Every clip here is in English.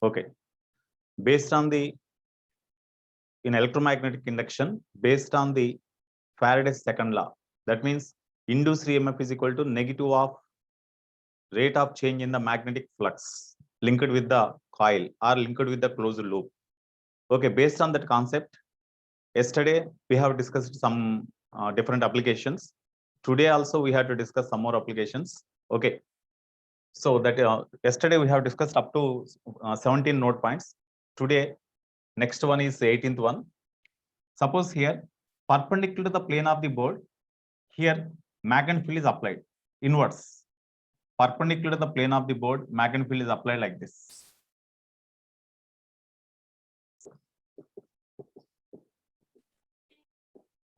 Okay, based on the in electromagnetic induction, based on the Faraday's second law, that means induced EMF is equal to negative of rate of change in the magnetic flux linked with the coil or linked with the closed loop. Okay, based on that concept, yesterday we have discussed some different applications. Today also we have to discuss some more applications. Okay, so that yesterday we have discussed up to 17 node points. Today next one is 18th one. Suppose here perpendicular to the plane of the board, here magnetic field is applied inwards. Perpendicular to the plane of the board, magnetic field is applied like this.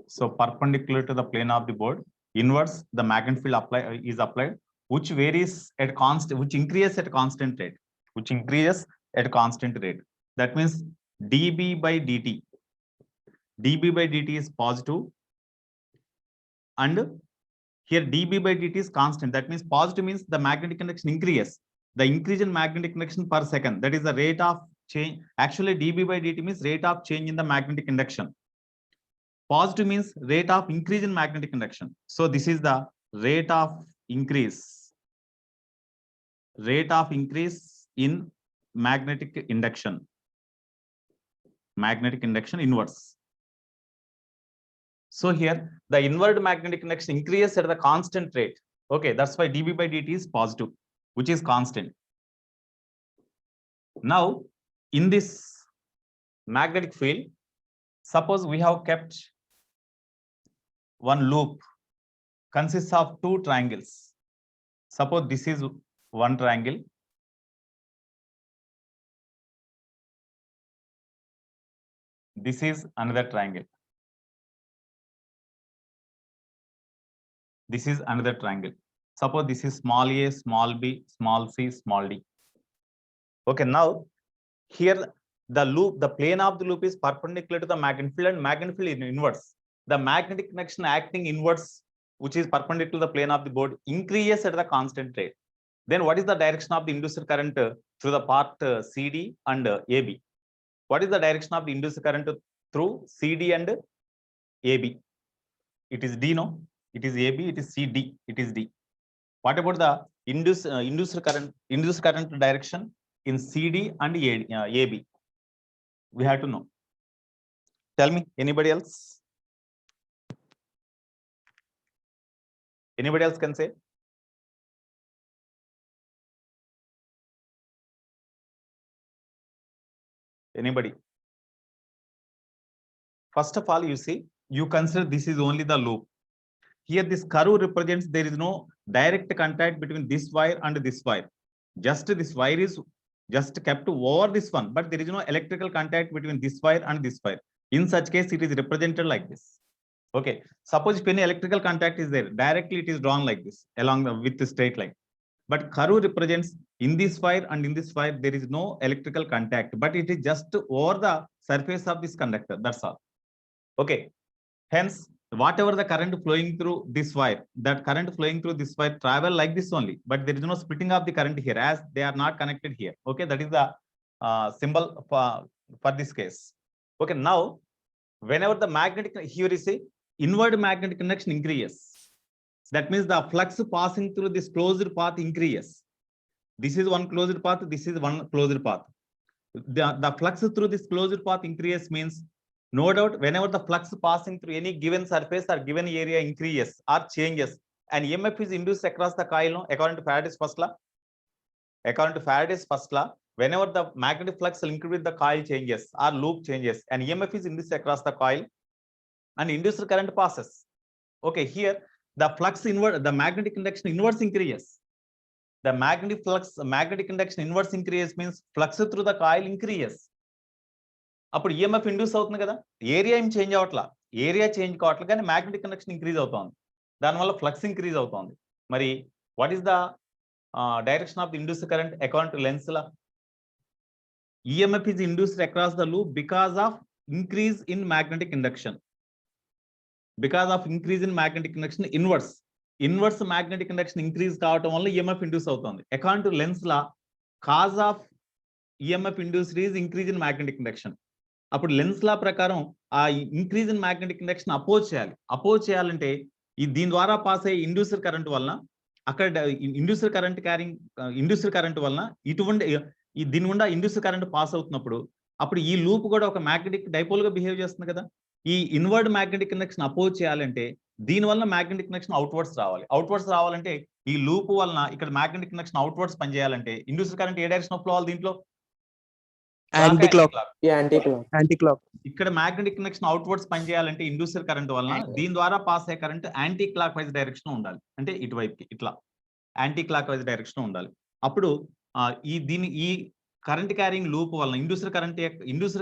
So perpendicular to the plane of the board, inwards the magnetic field is applied, which varies at constant, which increases at constant rate, That means dB by dt. dB by dt is positive, and here dB by dt is constant. That means positive means the magnetic induction increases. The increase in magnetic induction per second, that is the rate of change. Actually, dB by dt means rate of change in the magnetic induction. Positive means rate of increase in magnetic induction. So this is the rate of increase. Rate of increase in magnetic induction. Magnetic induction inverse. So here the inward magnetic induction increases at the constant rate. Okay, that's why dB by dt is positive, which is constant. Now in this magnetic field, suppose we have kept one loop consists of two triangles. Suppose this is one triangle. This is another triangle. This is another triangle. Suppose this is small a, small b, small c, small d. Okay, now here the loop, the plane of the loop is perpendicular to the magnetic field, and magnetic field is inverse. The magnetic connection acting inverse, which is perpendicular to the plane of the board, increases at the constant rate. Then what is the direction of the induced current through the part CD and AB? What is the direction of the induced current through CD and AB? It is D, no? It is AB, it is CD, it is D. What about the induced current direction in CD and AB? We have to know. Tell me, anybody else? Anybody else can say? Anybody? First of all, you see, you consider this is only the loop. Here this curve represents there is no direct contact between this wire and this wire. Just this wire is just kept over this one, but there is no electrical contact between this wire and this wire. In such case, it is represented like this. Okay, suppose if any electrical contact is there, directly it is drawn like this along with the straight line. But curve represents in this wire and in this wire there is no electrical contact, but it is just over the surface of this conductor. That's all. Okay, hence whatever the current flowing through this wire, that current flowing through this wire travel like this only, but there is no splitting of the current here as they are not connected here. Okay, that is the symbol for this case. Okay, now whenever the magnetic, here is a inward magnetic conduction increases, that means the flux passing through this closed path increases. This is one closed path, this is one closed path. The flux through this closed path increases means, no doubt, whenever the flux passing through any given surface or given area increases or changes, an EMF is induced across the coil, no? According to Faraday's first law. According to Faraday's first law, whenever the magnetic flux linked with the coil changes or loop changes, an EMF is induced across the coil and induced current passes. Okay, here the flux inward, the magnetic induction inverse increases. The magnetic induction inverse increases means flux through the coil increases. అప్పుడు EMF induce అవుతుంది కదా, area ఏం change అవ్వట్లా, area change కావట్లేదు కానీ magnetic conduction increase అవుతుంది, దానివల్ల flux increase అవుతుంది. మరి what is the direction of the induced current according to lens law? EMF is induced across the loop because of increase in magnetic induction. Because of increase in magnetic induction inverse magnetic induction increase కావటం వల్ల EMF induce అవుతుంది. According to lens law, cause of EMF induced is increase in magnetic induction. అప్పుడు lens లా ప్రకారం ఆ increase in magnetic induction oppose చేయాలి. Oppose చేయాలంటే దీని ద్వారా పాస్ అయ్యే ఇండ్యూసర్ కరెంట్ వలన అక్కడ inducer current carrying inducer current వలన ఇటువంటి దీని గుండా ఇండ్యూసర్ కరెంట్ పాస్ అవుతున్నప్పుడు అప్పుడు ఈ లూప్ కూడా ఒక మ్యాగ్నెటిక్ డైపోల్ గా బిహేవ్ చేస్తుంది కదా. ఈ ఇన్వర్డ్ మ్యాగ్నెటిక్ ఇండక్షన్ అపోజ్ చేయాలంటే దీని వల్ల మ్యాగ్నెటిక్ ఇండక్షన్ అవుట్వర్డ్స్ రావాలి. అవుట్వర్డ్స్ రావాలంటే ఈ లూప్ వలన ఇక్కడ మ్యాగ్నెటిక్ ఇండక్షన్ అవుట్వర్డ్స్ పనిచేయాలంటే ఇండ్యూసర్ కరెంట్ ఏ డైరెక్షన్ ఫ్లో అవ్వాలి దీంట్లో? Anti clock. ఇక్కడ మ్యాగ్నెటిక్ ఇండక్షన్ అవుట్వర్డ్స్ పనిచేయాలంటే ఇండ్యూసర్ కరెంట్ వలన దీని ద్వారా పాస్ అయ్యే current anti clock wise direction ఉండాలి. అంటే ఇటువైపుకి ఇట్లా యాంటీ క్లాక్ వైజ్ డైరెక్షన్ ఉండాలి. అప్పుడు ఈ కరెంట్ క్యారింగ్ లూప్ వలన ఇండ్యూసర్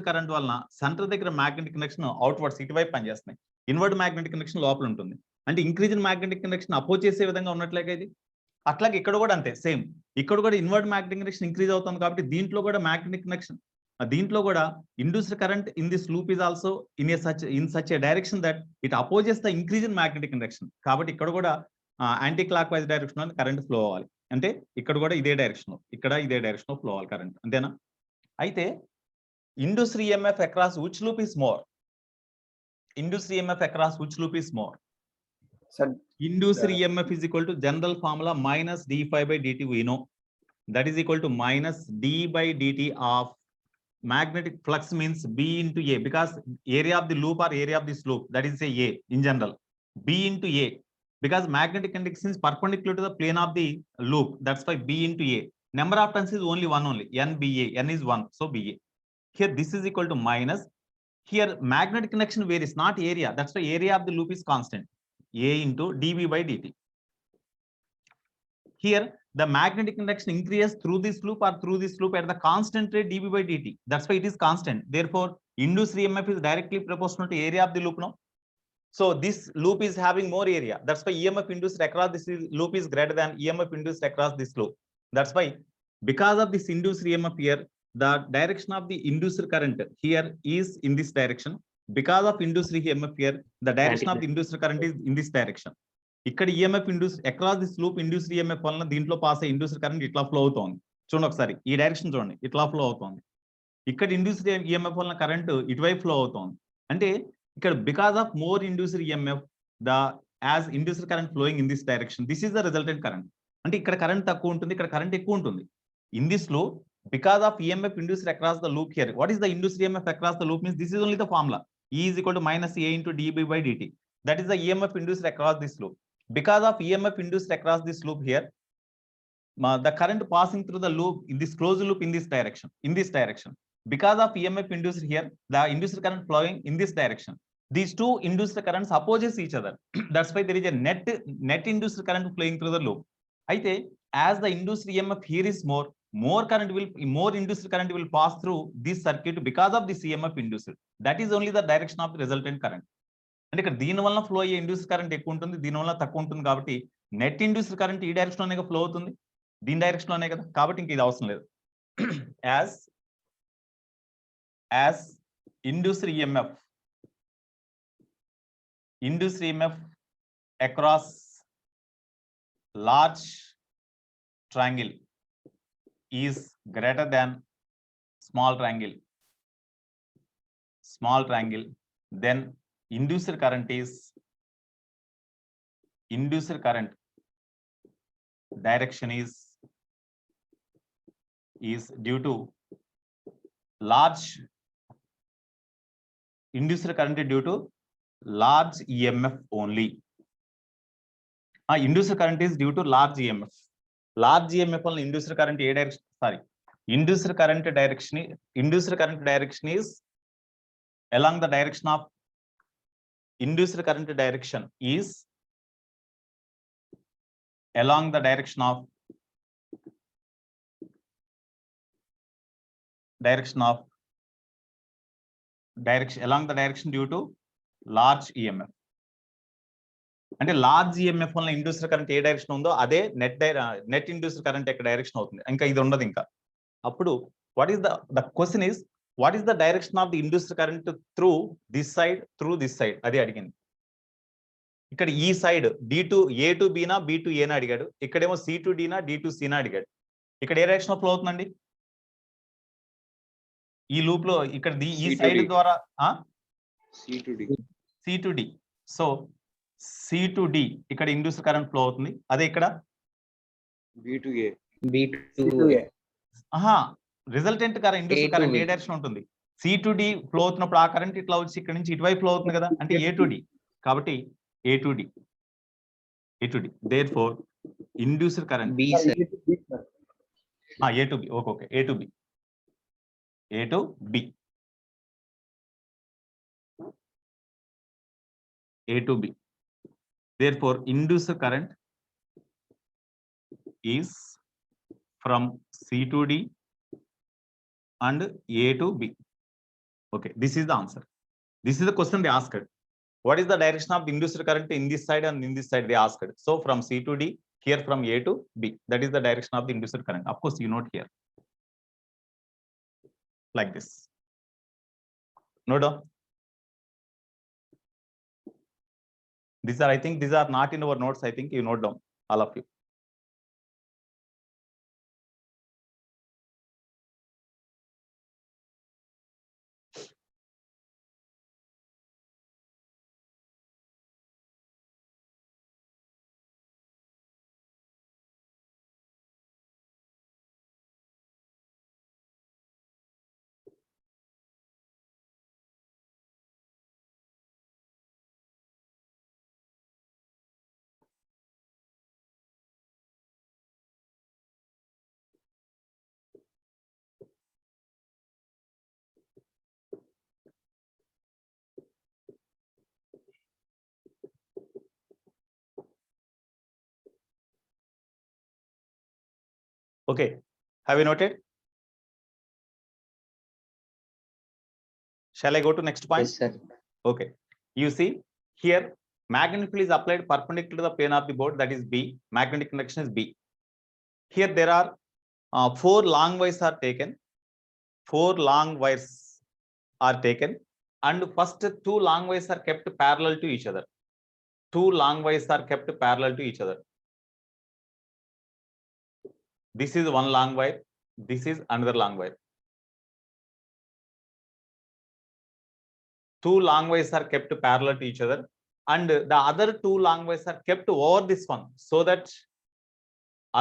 కరెంట్ వలన సెంటర్ దగ్గర మ్యాగ్నెటిక్ ఇండక్షన్ అవుట్వర్డ్స్ ఇటువైపు పనిచేస్తున్నాయి. ఇన్వర్డ్ మ్యాగ్నెటిక్ ఇండక్షన్ లోపల ఉంటుంది. అంటే increase in magnetic induction oppose చేసే విధంగా ఉన్నట్లయితే ఇది అట్లాగే ఇక్కడ కూడా అంతే సేమ్. ఇక్కడ కూడా ఇన్వర్డ్ మ్యాగ్నెటిక్ ఇండక్షన్ ఇంక్రీజ్ అవుతుంది కాబట్టి దీంట్లో కూడా మ్యాగ్నెటిక్ ఇండక్షన్ దీంట్లో కూడా induced current in this loop is also in such a direction that it opposes the increase in magnetic induction. కాబట్టి ఇక్కడ కూడా యాంటీ క్లాక్ వైజ్ డైరెక్షన్ లో కరెంట్ ఫ్లో అవ్వాలి. అంటే ఇక్కడ కూడా ఇదే డైరెక్షన్, ఇక్కడ ఇదే డైరెక్షన్ లో ఫ్లో అవ్వాలి కరెంట్, అంతేనా? అయితే induced EMF across which loop is more? Induced EMF across which loop is more? Induced EMF is equal to general formula minus d phi by dt, we know that is equal to minus d by dt of magnetic flux means B into A, because area of the loop or area of this loop, that is say A in general, B into A, because magnetic induction is perpendicular to the plane of the loop, that's why B into A. Number of turns is only one only, NBA, N is 1, so BA. Here this is equal to minus, here magnetic induction varies, not area, that's why area of the loop is constant, A into dB by dt. Here the magnetic induction increases through this loop or through this loop at the constant rate dB by dt. That's why it is constant. Therefore, induced EMF is directly proportional to area of the loop now. So this loop is having more area. That's why EMF induced across this loop is greater than EMF induced across this loop. That's why because of this induced EMF here, the direction of the induced current here is in this direction. Because of induced EMF here, the direction of the induced current is in this direction. ఇక్కడ EMF induce across this loop induced EMF వలన దీంట్లో pass అయ్యే induced current ఇట్లా flow అవుతోంది. చూడండి ఒకసారి ఈ direction చూడండి, ఇట్లా ఫ్లో అవుతోంది. ఇక్కడ ఇండ్యూస్డ్ ఈఎంఎఫ్ వలన కరెంట్ ఇటువైపు ఫ్లో అవుతోంది. అంటే ఇక్కడ because of more induced EMF the as induced current flowing in this direction, this is the resultant current. అంటే ఇక్కడ కరెంట్ తక్కువ ఉంటుంది, ఇక్కడ కరెంట్ ఎక్కువ ఉంటుంది. In this loop because of EMF induced across the loop here, what is the induced EMF across the loop means this is only the formula, E is equal to minus A into dB by dt. That is the EMF induced across this loop. Because of EMF induced across this loop here, the current passing through the loop in this closed loop in this direction. Because of EMF induced here, the induced current flowing in this direction. These two induced currents opposes each other. That's why there is a net induced current flowing through the loop. Aithe as the induced EMF here is more induced current will pass through this circuit because of this EMF induced. That is only the direction of the resultant current. అంటే ఇక్కడ దీని వల్ల flow అయ్యే induced current ఎక్కువ ఉంటుంది, దీని వల్ల తక్కువ ఉంటుంది. కాబట్టి నెట్ ఇండ్యూస్డ్ కరెంట్ ఈ డైరెక్షన్ లోనే ఫ్లో అవుతుంది, దీని డైరెక్షన్ లోనే కదా. కాబట్టి ఇంక ఇది అవసరం లేదు. As induced EMF across large triangle is greater than small triangle, then induced current direction is due to large induced current due to large EMF only. Induced current is due to large EMF. Large EMF on induced current induced current direction is along the direction of induced current direction is along the direction due to large EMF. అంటే large EMF వల్ల induced current ఏ direction ఉందో అదే net induced current యొక్క direction అవుతుంది. ఇంకా ఇది ఉండదు. ఇంకా అప్పుడు what is the question is what is the direction of the induced current through this side, అది అడిగింది. ఇక్కడ ఈ side D2 A to B నా B to A నా అడిగాడు, ఇక్కడేమో C to D నా D to C నా అడిగాడు. ఇక్కడ ఏ డైరెక్షన్ ఫ్లో అవుతుందండి? ఈ లూప్ లో ఇక్కడ ఈ C to సైడ్ D. ద్వారా C to D. C to D. So C to D ఇక్కడ ఇండ్యూస్డ్ కరెంట్ ఫ్లో అవుతుంది. అదే ఇక్కడ B to A. B to A. Resultant current induced A to current A B. Direction ఉంటుంది. C to D flow అవుతున్నప్పుడు ఆ current ఇట్లా వచ్చి ఇక్కడ నుంచి ఇటువైపు ఫ్లో అవుతుంది కదా, అంటే A to D. కాబట్టి A to D. A to D. Therefore, induced current B sir. A to B. Okay. A to B. A to B. A to B. Therefore, induced current is from C to D and A to B. Okay, this is the answer. This is the question they asked. What is the direction of the induced current in this side and in this side? They asked. So from C to D, here from A to B. That is the direction of the induced current. Of course, you note here. Like this. No doubt. These are, I think, these are not in our notes. I think you note down, all of you. Okay, have you noted? Shall I go to next point? Yes sir. Okay, you see here magnetic field is applied perpendicular to the plane of the board, that is B. Magnetic induction is B. Here there are 4 long wires are taken. 4 long wires are taken, and first 2 long wires are kept parallel to each other. 2 long wires are kept parallel to each other. This is one long wire. This is another long wire. 2 long wires are kept parallel to each other, and the other 2 long wires are kept over this one, so that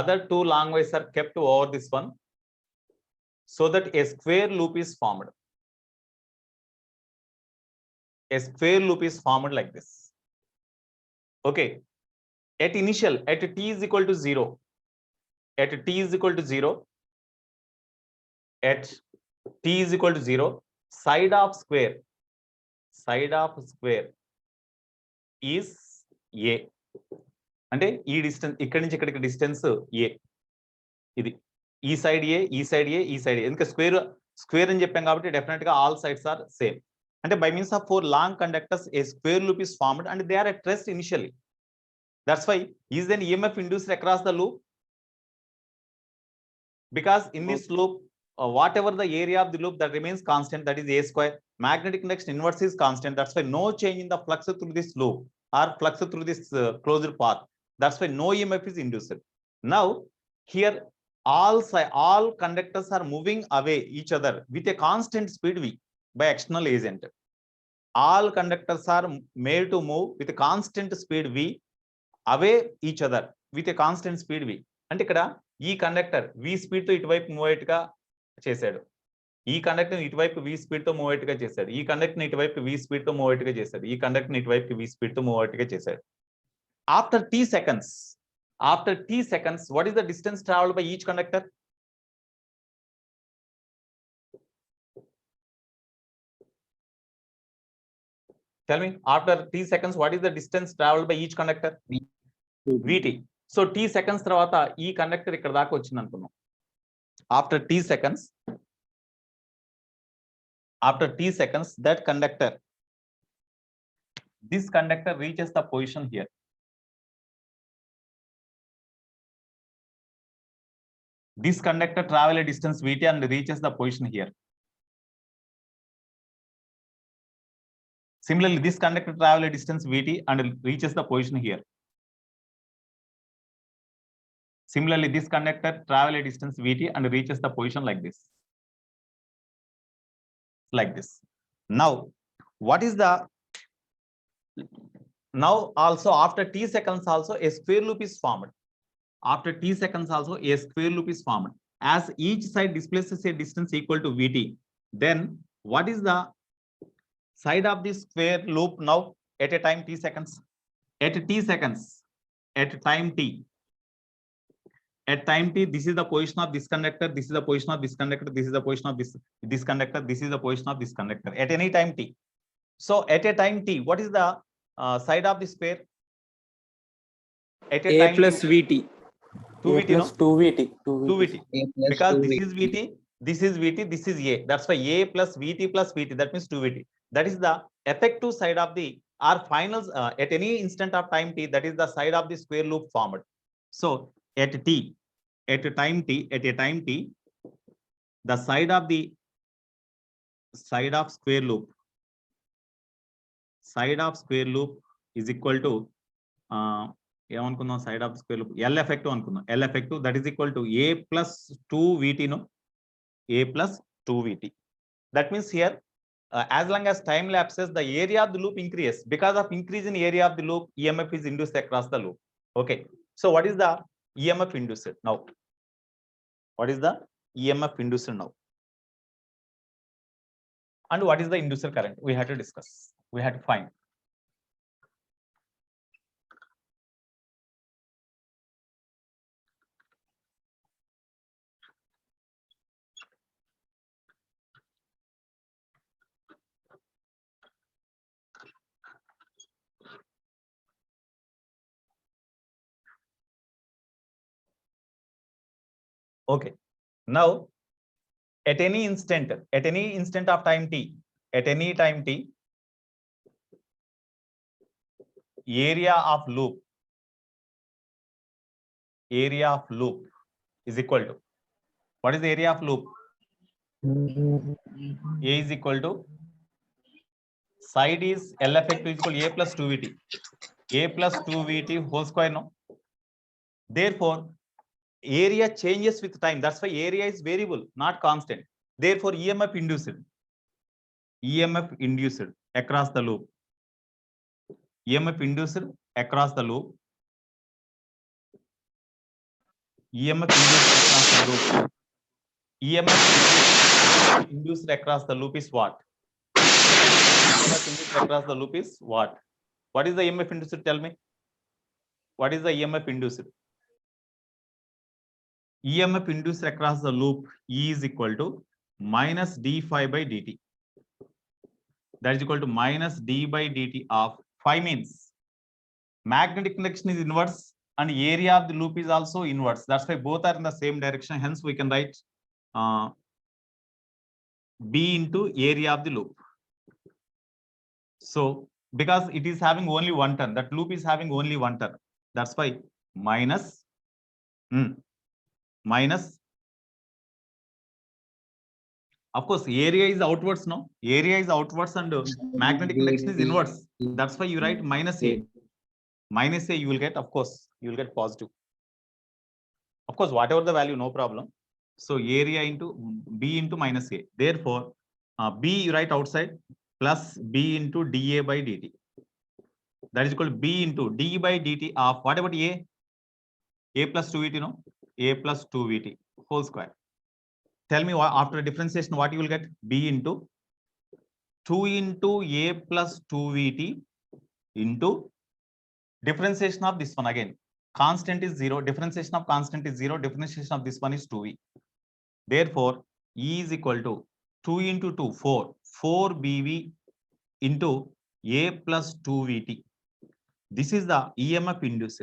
other 2 long wires are kept over this one, so that a square loop is formed. A square loop is formed like this. Okay. At initial, at t is equal to 0. At t is equal to 0. At t is equal to 0. Side of square is A. అంటే ఈ distance ఇక్కడి నుంచి ఇక్కడికి distance A. ఇది ఈ side A, ఈ side A, ఈ side A. ఎందుకంటే స్క్వేర్ అని చెప్పాం కాబట్టి డెఫినెట్ గా ఆల్ సైడ్స్ ఆర్ సేమ్. అంటే by means of 4 long conductors a square loop is formed and they are at rest initially. That's why is an EMF induced across the loop, because in this loop whatever the area of the loop that remains constant, that is A square. Magnetic induction inverse is constant. That's why no change in the flux through this loop or flux through this closed path. That's why no EMF is induced. Now here all conductors are moving away each other with a constant speed v by external agent. All conductors are made to move with a constant speed v away each other with a constant speed v. అంటే ఇక్కడ ఈ conductor v speed తో ఇటువైపు move అయ్యేట్టుగా చేశాడు. ఈ conductor ఇటువైపు v speed తో move అయ్యేట్టుగా చేశాడు. ఈ కండక్టర్ ఇటువైపు v స్పీడ్ తో మూవ్ అయ్యేట్టుగా చేశాడు. ఈ కండక్టర్ ఇటువైపు v స్పీడ్ తో మూవ్ అయ్యేట్టుగా చేశాడు. After t seconds, what is the distance traveled by each conductor? Tell me, after t seconds, what is the distance traveled by each conductor? Vt. So t seconds తర్వాత ఈ conductor ఇక్కడ దాకా వచ్చింది అనుకున్నాం. After t seconds, that conductor, this conductor reaches the position here. This conductor travel a distance Vt and reaches the position here. Similarly, this conductor travel a distance Vt and reaches the position here. Similarly, this conductor travel a distance Vt and reaches the position like this. like this. Now, what is the, now also after t seconds also a square loop is formed. After t seconds also a square loop is formed. As each side displaces a distance equal to Vt, then what is the side of the square loop now at a time t seconds? At t seconds, at time t, at time t, this is the position of this conductor, this is the position of this conductor, this is the position of this conductor, this is the position of this conductor at any time t. So at a time t, what is the side of the square? At a A time plus t, VT. 2Vt, no? 2VT. 2Vt. Because this is Vt, this is Vt, this is A. That's why A plus Vt, that means 2Vt. That is the effective side of the, our finals at any instant of time t, that is the side of the square loop formed. So at t, at a time t, the side of square loop is equal to ఏమనుకుందాం, side of square loop L effective అనుకుందాం. L effective that is equal to A plus 2Vt, no? A plus 2Vt. That means here as long as time lapses, the area of the loop increases. Because of increase in area of the loop, EMF is induced across the loop. Okay. So what is the EMF induced now? What is the EMF induced now? And what is the inducer current? We had to discuss. We had to find. Okay. Now, at any instant of time t, at any time t, area of loop is equal to, what is the area of loop? A is equal to, side is L effective is equal to A plus 2Vt. A plus 2Vt whole square, no? Therefore, area changes with time. That's why area is variable, not constant. Therefore, EMF induced across the loop. EMF induced across the loop. EMF induced across the loop is what? EMF induced across the loop is what? What is the EMF induced? Tell me. What is the EMF induced? EMF induced across the loop E is equal to minus d phi by dt. That is equal to minus d by dt of phi, means magnetic induction is inverse and area of the loop is also inverse. That's why both are in the same direction. Hence, we can write B into area of the loop. So, because it is having only one turn, that loop is having only one turn. That's why minus, of course, area is outwards, no? Area is outwards and magnetic induction is inverse. That's why you write minus A. Minus A you will get, of course, you will get positive. Of course, whatever the value, no problem. So area into B into minus A. Therefore, B you write outside plus B into dA by dt. That is equal to B into d by dt of, what about A? A plus 2Vt, no? A plus 2Vt whole square. Tell me what, after differentiation, what you will get? B into 2 into A plus 2Vt into differentiation of this one again. Constant is 0. Differentiation of constant is 0. Differentiation of this one is 2V. Therefore, E is equal to 2 into 2, 4. 4BV into A plus 2VT. This is the EMF induced.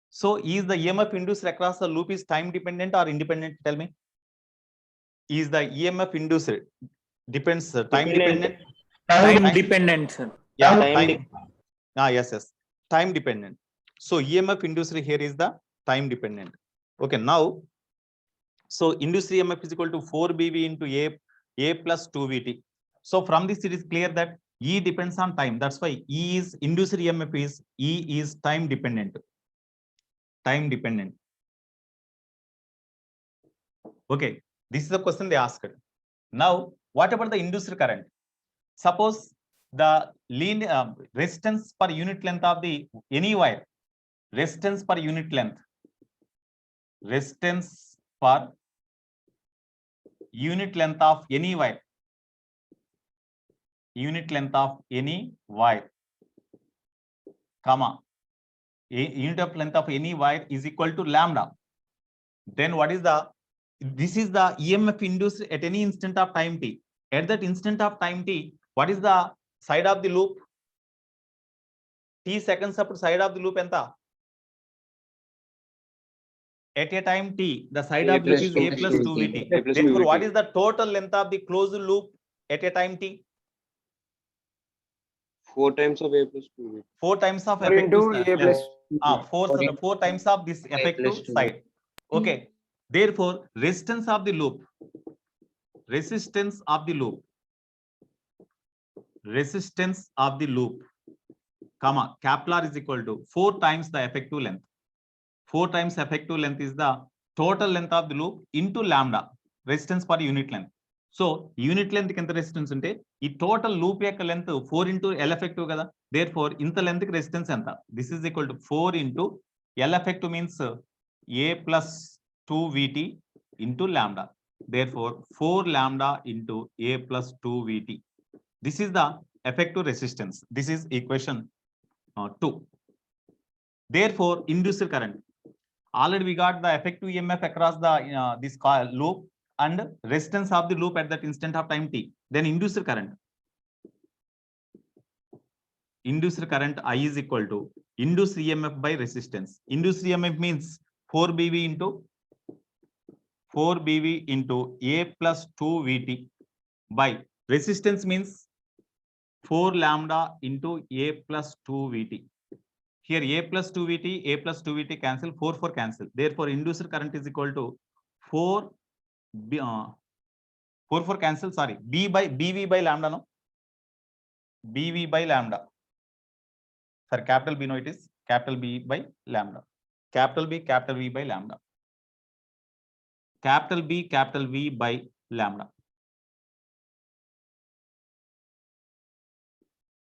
So, is the EMF induced across the loop is time dependent or independent? Tell me. Is the EMF induced depends time dependent? Time dependent, sir. Yeah, time. Yes. Time dependent. So EMF induced here is the time dependent. Okay, now, so induced EMF is equal to 4BV into A plus 2VT. So from this it is clear that E depends on time. That's why E is induced EMF is E is time dependent. Time dependent. Okay, this is the question they asked. Now What about the induced current? Suppose the resistance per unit length of the any wire, resistance per unit length, resistance per unit length of any wire, unit length of any wire, comma, unit of length of any wire is equal to lambda. Then what is this is the EMF induced at any instant of time t. At that instant of time t, what is the side of the loop? T seconds up side of the loop enta? At a time t, the side A of loop plus is 2 A plus 2 VT. A plus 2 Therefore, what VT. is the total length of the closed loop at a time t? 4 times of A plus 2 VT. 4 times of 4 into effective A plus four times of this effective side. Okay. Therefore, resistance of the loop, resistance of the loop, comma, capital R is equal to 4 times the effective length. 4 times effective length is the total length of the loop into lambda, resistance per unit length. So, unit length ఎంత resistance ఉంటే ఈ total loop యొక్క length 4 into L effective కదా. Therefore, ఇంత length కి resistance ఎంత? This is equal to 4 into L effective means A plus 2 VT into lambda. Therefore, 4 lambda into A plus 2 VT. This is the effective resistance. This is equation 2. Therefore, induced current. Already we got the effective EMF across the this loop and resistance of the loop at that instant of time t. Then induced current. Induced current I is equal to induced EMF by resistance. Induced EMF means 4 BV into A plus 2 VT by resistance means 4 lambda into A plus 2 VT. Here A plus 2 VT cancel, 4 cancel. Therefore, induced current is equal to 4 cancel, sorry, BV by lambda, no? BV by lambda. Sorry, capital B, no, it is capital B by lambda. Capital B, capital V by lambda. Capital B, capital V by lambda.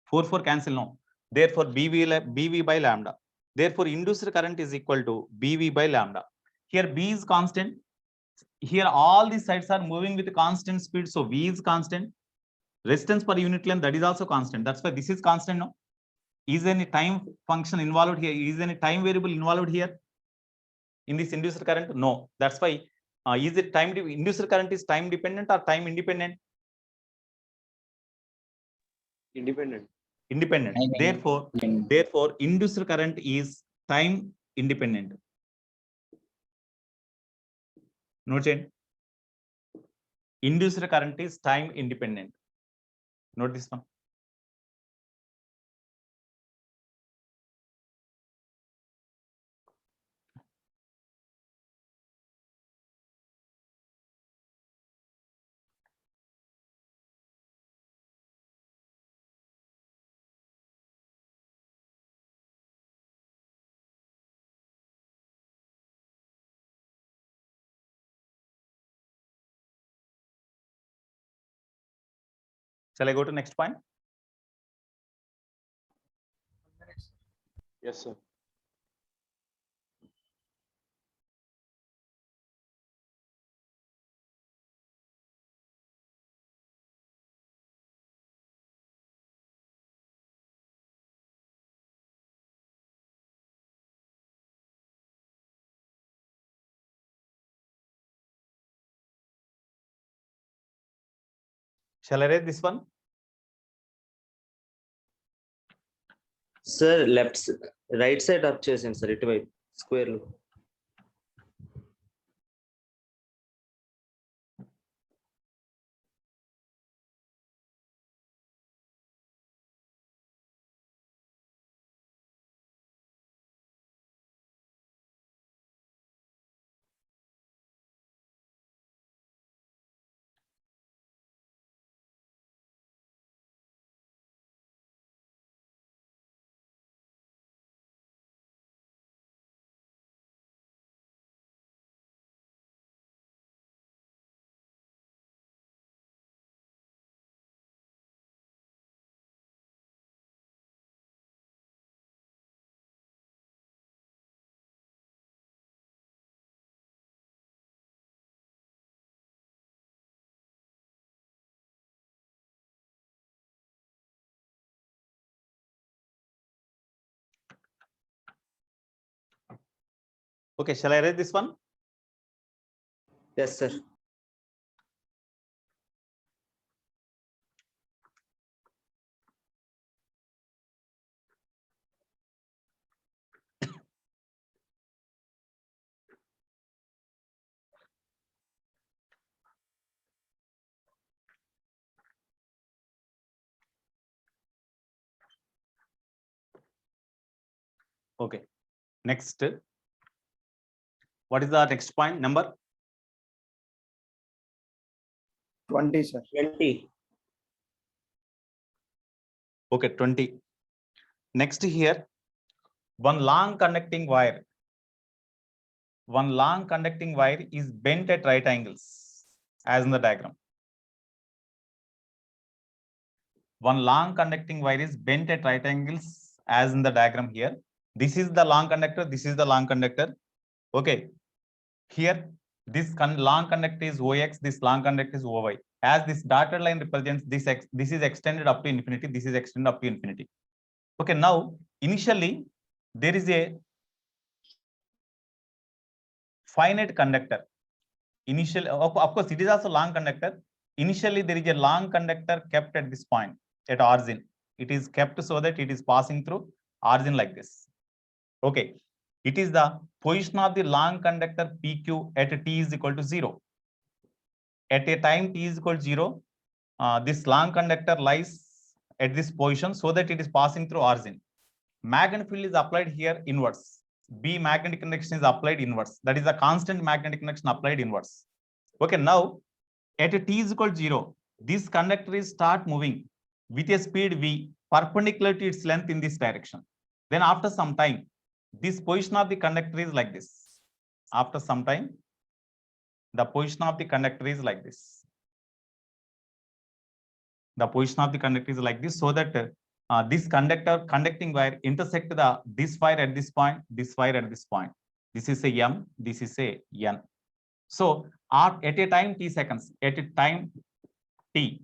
4 cancel, no. Therefore, BV by lambda. Therefore, induced current is equal to BV by lambda. Here B is constant. Here all these sides are moving with constant speed. So V is constant. Resistance per unit length, that is also constant. That's why this is constant, no? Is any time function involved here? Is any time variable involved here in this induced current? No. That's why is it time induced current is time dependent or time independent? Independent. Independent. Therefore, induced current is time independent. Note change. Induced current is time independent. Note this one. Shall I go to next point? Yes, sir. Shall I read this one? Sir right side up చేసాను sir ఇటువైపు square లో Okay, shall I read this one? Yes, sir. Okay. Next. What is the next point? Number 20, sir. 20. okay, 20. Next here, one long conducting wire. One long conducting wire is bent at right angles, as in the diagram. One long conducting wire is bent at right angles, as in the diagram here. This is the long conductor. This is the long conductor. Okay. Here, this long conductor is OX. This long conductor is OY. As this dotted line represents this, this is extended up to infinity. This is extended up to infinity. Okay. Now, initially, there is a finite conductor. Initially, of course, it is also long conductor. Initially, there is a long conductor kept at this point, at origin. It is kept so that it is passing through origin like this. Okay. It is the position of the long conductor PQ at t is equal to 0. At a time t is equal to 0, this long conductor lies at this position so that it is passing through origin. Magnetic field is applied here inwards. B magnetic conduction is applied inwards. That is the constant magnetic conduction applied inwards. Okay, now at a t is equal to 0, this conductor is start moving with a speed v perpendicular to its length in this direction. Then after some time, this position of the conductor is like this. After some time, the position of the conductor is like this. The position of the conductor is like this, so that this conducting wire intersect this wire at this point, this wire at this point. This is a M, this is a N. So at a time t seconds, at a time t,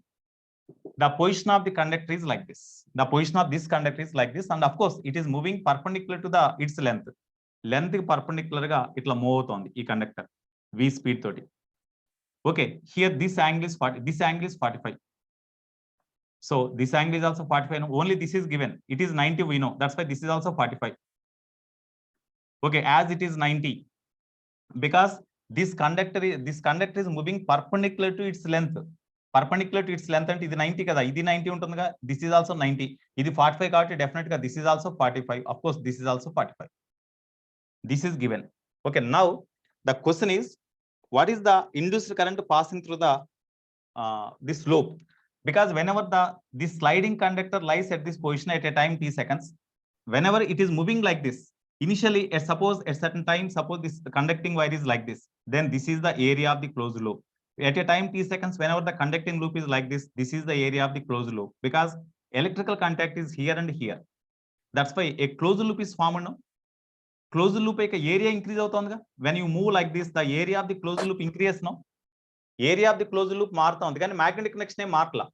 the position of the conductor is like this. The position of this conductor is like this, and of course, it is moving perpendicular to its length. Length perpendicular ga itla move avutundi ee conductor v speed toti. Okay, here this angle is 40, this angle is 45. So this angle is also 45. Only this is given. It is 90, we know. That's why this is also 45. Okay, as it is 90, because this conductor is moving perpendicular to its length. Perpendicular to its length, and ఇది 90 కదా, ఇది 90 ఉంటుందిగా, this is also 90, ఇది 45 కాబట్టి definitely గా this is also 45. Of course, this is also 45. This is given. Okay, now the question is, what is the induced current passing through the this loop? Because whenever this sliding conductor lies at this position at a time t seconds, whenever it is moving like this, initially at certain time, suppose this conducting wire is like this, then this is the area of the closed loop. At a time t seconds, whenever the conducting loop is like this, this is the area of the closed loop, because electrical contact is here and here. That's why a closed loop is formed. No? Closed loop area increase avutundga. When you move like this, the area of the closed loop increases. No, area of the closed loop మారుతుంది కానీ magnetic connection ఏం మారట్లా.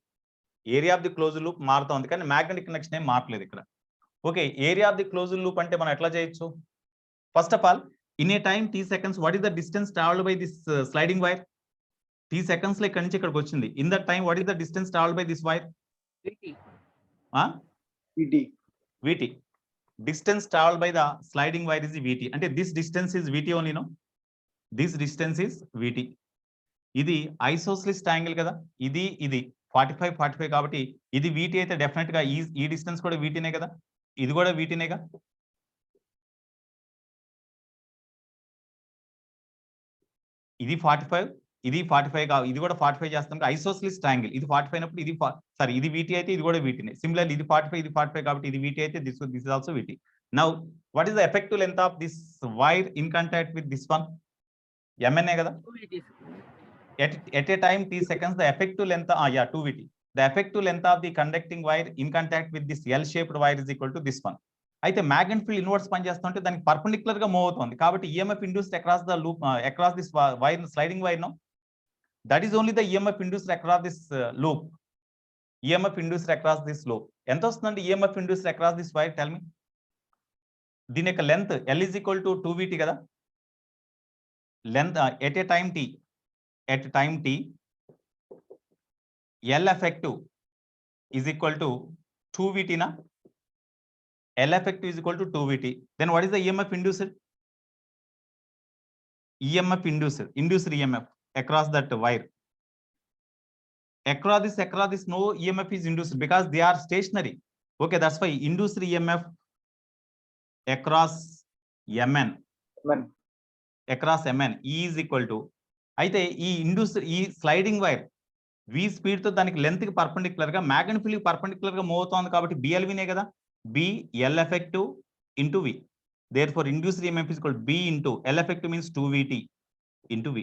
Area of the close loop మారుతుంది కానీ magnetic connection ఏం మారట్లేదు ఇక్కడ. Okay, area of the close loop అంటే మనం ఎట్లా చేయొచ్చు? First of all, in a time t seconds, what is the distance travelled by this sliding wire? t seconds లో ఇక్కడ నుంచి ఇక్కడికి వచ్చింది. In that time, what is the distance travelled by this wire? vt. Distance traveled by the sliding wire is vt. అంటే this distance is vt only, no? This distance is vt. ఇది ఐసోస్లిస్ట్ angle కదా, ఇది 45 కాబట్టి ఇది VT అయితే definite గా ఈ distance కూడా VTనే కదా, ఇది కూడా VTనేగా. ఇది 45, ఇది 45 గా, ఇది కూడా 45 చేస్తాం. ఐసోస్లిస్ట్ యాంగిల్ ఇది 45 అయినప్పుడు ఇది ఇది VT అయితే ఇది కూడా VTనే. సిమిలర్లీ ఇది 45, ఇది 45 కాబట్టి ఇది VT అయితే this is also VT. Now what is the effective length of this wire in contact with this one? MNA కదా. At a time t seconds, the effective length 2VT. The effective length of the conducting wire in contact with this L-shaped wire is equal to this one. అయితే magnetic field inverse పనిచేస్తుంటే దానికి perpendicular గా move అవుతుంది కాబట్టి EMF induced across the loop, across this wire, sliding wire, no, that is only the EMF induced across this loop. EMF induced across this loop ఎంత వస్తుందండి? EMF induced across this wire, tell me. దీని యొక్క length L is equal to 2VT కదా. length at a time t, L effective is equal to 2 VT na? L effective is equal to 2 VT. Then what is the EMF induced? EMF induced EMF across that wire. Across this, no EMF is induced because they are stationary. Okay, that's why induced EMF across Mn. Across Mn E is equal to. అయితే ఈ induced ఈ sliding wire v speed తో దానికి length కి perpendicular గా magnetic field కి perpendicular గా move అవుతోంది కాబట్టి BLV కదా B L effective into V. Therefore induced EMF is equal to B into L effective means 2 VT into V.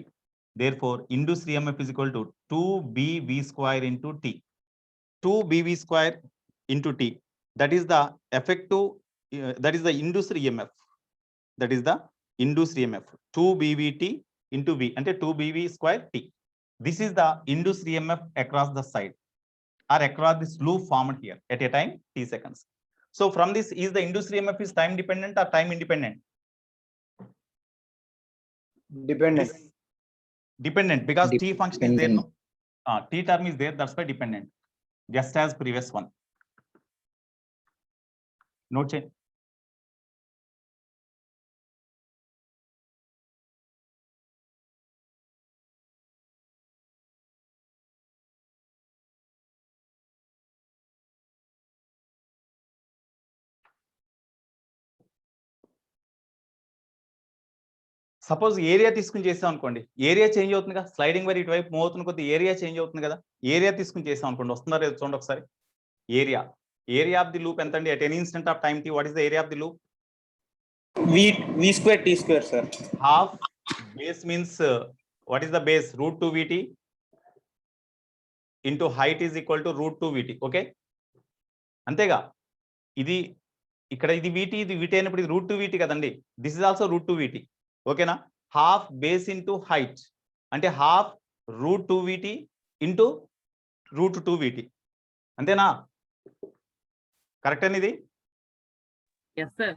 Therefore induced EMF is equal to 2BV square into T. 2BV square into T. That is the effective, that is the induced EMF. That is the induced EMF. 2BVT into V and 2BV square T. This is the induced EMF across the side or across this loop formed here at a time t seconds. So from this, is the induced EMF is time dependent or time independent? Dependent. Dependent because t function is there. No? Dependent. T term is there, that's why dependent. Just as previous one. Note change. Suppose area తీసుకుని చేసాం అనుకోండి, area change అవుతుంది కదా, sliding wire ఇటువైపు move అవుతున్న కొద్ది area change అవుతుంది కదా. ఏరియా తీసుకుని చేసాం అనుకోండి, వస్తుందా లేదు చూడండి ఒకసారి. ఏరియా ఆఫ్ ది లూప్ ఎంత అండి? At any instant of time T what is the area of the loop? V square T square, sir. Half base means what is the base? Root 2 VT into height is equal to root 2 VT. Okay, అంతేగా. ఇది ఇక్కడ ఇది VT, ఇది VT అయినప్పుడు ఇది root 2 VT కదండి. This is also root 2 VT. ఓకేనా? Half base into height అంటే half root 2 VT into root 2 VT. అంతేనా? కరెక్ట్ అని ఇది? Yes, sir.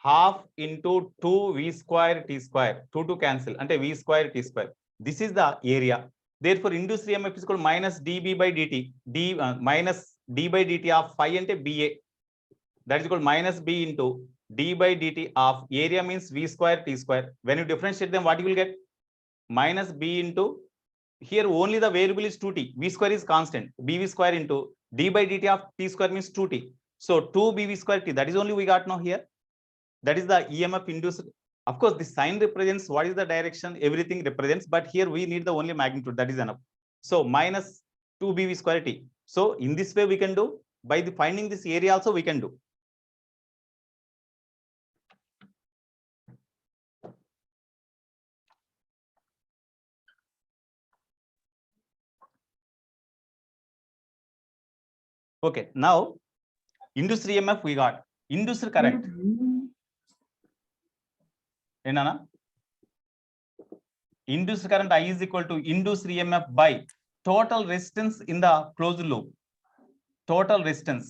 Half into 2V square T square. 2 cancel అంటే V square T square. This is the area. Therefore induced EMF is equal to minus dB by dt. Minus d by dt of phi అంటే BA. That is equal to minus B into d by dt of area means V square T square. When you differentiate them, what you will get? Minus B into, here only the variable is 2t. V square is constant. BV square into d by dt of T square means 2t. So 2BV square T, that is only we got now here. That is the EMF induced. Of course, the sign represents what is the direction, everything represents, but here we need the only magnitude, that is enough. So minus 2BV square T. So in this way we can do, by the finding this area also we can do. Okay, now induced EMF we got, induced current. Enana? Induced current I is equal to induced EMF by total resistance in the closed loop. Total resistance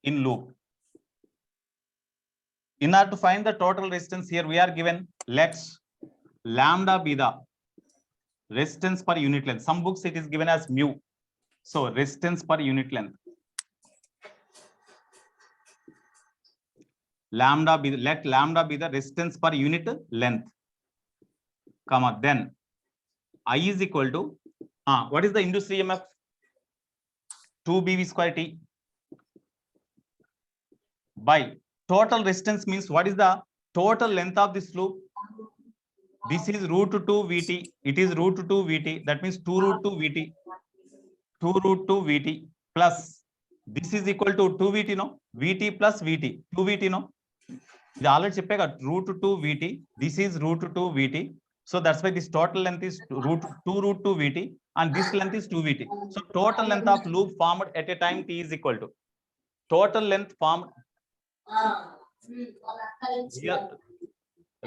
in loop. In order to find the total resistance, here we are given, let lambda be the resistance per unit length. Some books it is given as mu. So resistance per unit length. Let lambda be the resistance per unit length, comma, then I is equal to, what is the induced EMF? 2BV square T by total resistance means what is the total length of this loop? This is root 2 VT. It is root 2 VT. That means 2 root 2 VT. 2 root 2 VT plus this is equal to 2 VT, no? VT plus VT. 2 VT, no? ఇది already చెప్పాక root 2 VT. This is root 2 VT. So that's why this total length is root 2 VT and this length is 2 VT. So total length of loop formed at a time t is equal to total length formed.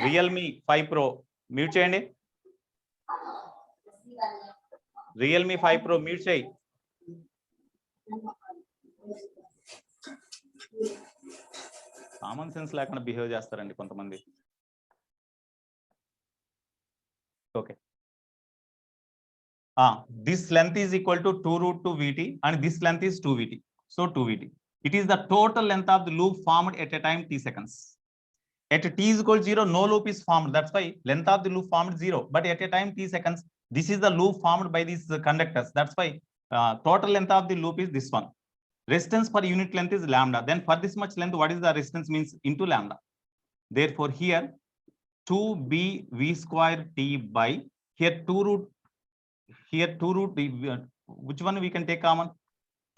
Realme 5 Pro mute చేయండి. Realme 5 Pro mute చేయి. Common sense లేకుండా behave చేస్తారండి కొంతమంది. Okay, this length is equal to 2 root 2 VT and this length is 2 VT. So 2 VT. It is the total length of the loop formed at a time t seconds. At t is equal to 0, no loop is formed. That's why length of the loop formed 0. But at a time t seconds, this is the loop formed by these conductors. That's why total length of the loop is this one. Resistance per unit length is lambda. Then for this much length, what is the resistance means into lambda. Therefore, here 2b v square t by here 2 root. Here 2 root, which one we can take common?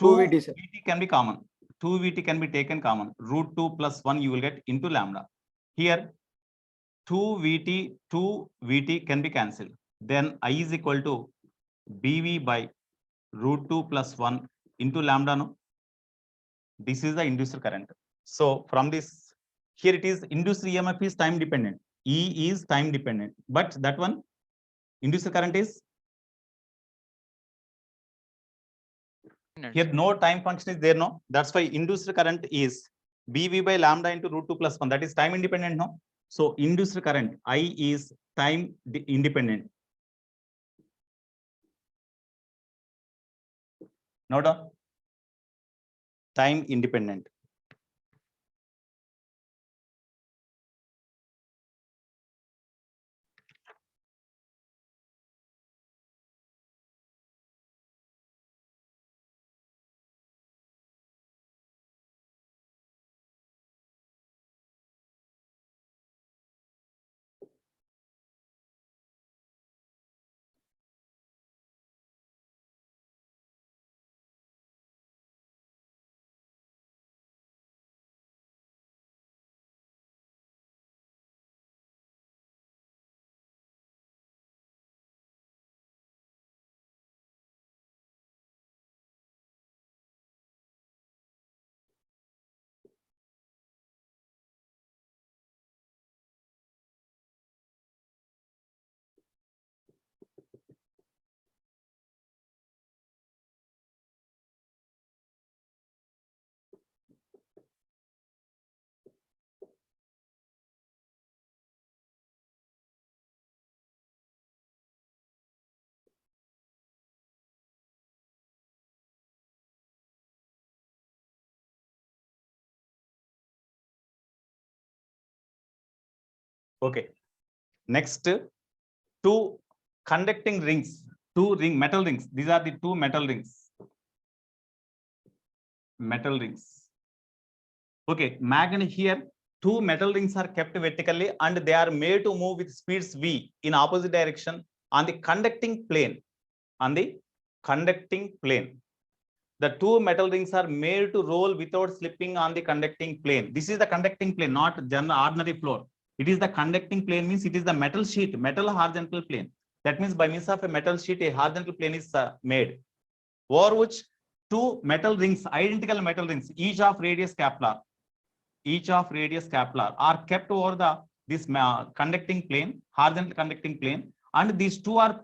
2 VT, sir. VT can be common. 2 VT can be taken common. Root 2 plus 1 you will get into lambda. Here 2 VT can be cancelled. Then I is equal to BV by root 2 plus 1 into lambda. No, this is the induced current. So from this, here it is induced EMF is time dependent. E is time dependent, but that one induced current is here no time function is there, no. That's why induced current is BV by lambda into root 2 plus 1. That is time independent, no. So induced current I is time independent. Note down. Time independent. Okay. Next, two conducting rings, metal rings. These are the two metal rings. Metal rings. Okay, magnet here, two metal rings are kept vertically and they are made to move with speeds v in opposite direction on the conducting plane. On the conducting plane. The two metal rings are made to roll without slipping on the conducting plane. This is the conducting plane, not general ordinary floor. It is the conducting plane, means it is the metal sheet, metal horizontal plane. That means by means of a metal sheet, a horizontal plane is made, over which two metal rings, identical metal rings, each of radius capillary, are kept over this conducting plane, horizontal conducting plane, and these two are